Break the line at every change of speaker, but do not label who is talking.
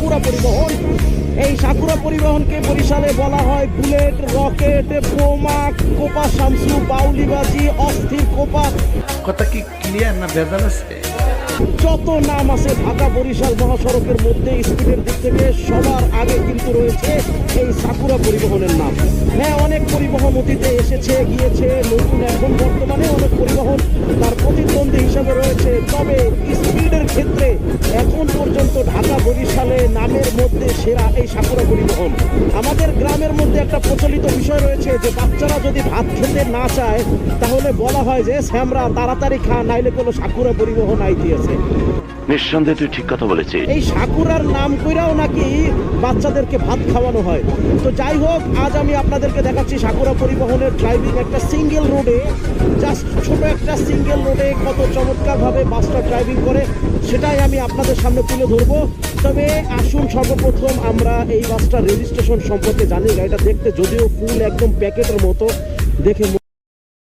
Sakura পরিবহন। এই sakura পরিবহনকে বরিশালে বলা হয় বুলেট, রকেট, বোমা, কোপা শামসু, বাউলিবাজি, অস্থির কোপা।
কথা কি ক্লিয়ার না ভেজাল আছে?
যত নাম আছে ঢাকা বরিশাল মহাসড়কের মধ্যে স্পিডের দিক থেকে সবার আগে কিন্তু রয়েছে এই সাকুরা পরিবহনের নাম। হ্যাঁ, অনেক পরিবহন অতীতে এসেছে গিয়েছে, নতুন এখন বর্তমানে অনেক পরিবহন তার প্রতিদ্বন্দ্বী হিসাবে রয়েছে। তবে স্পিডের ক্ষেত্রে এখন পর্যন্ত ঢাকা বরিশালে নামের মধ্যে সেরা এই সাকুরা পরিবহন। আমাদের গ্রামের মধ্যে একটা প্রচলিত বিষয় রয়েছে যে বাচ্চারা যদি ভাত খেতে না চায় তাহলে বলা হয় যে শ্যামরা তাড়াতাড়ি খা, নাইলে কোনো সাকুরা পরিবহন আইতেছে।
নিঃসন্দেহে তুই ঠিক কথা বলেছিস।
এই সাকুরার নাম কইরাও নাকি বাচ্চাদেরকে ভাত খাওয়ানো হয়। তো যাই হোক, আজ আমি আপনাদেরকে দেখাচ্ছি সাকুরা পরিবহনের ড্রাইভিং। একটা সিঙ্গেল রোডে, জাস্ট ছোট একটা সিঙ্গেল রোডে কত চমৎকারভাবে বাসটা ড্রাইভিং করে সেটাই আমি আপনাদের সামনে তুলে ধরবো। তবে আসুন সর্বপ্রথম আমরা এই বাসটার রেজিস্ট্রেশন সম্পর্কে জানি। গাড়িটা দেখতে যদিও ফুল একদম প্যাকেটের মতো দেখে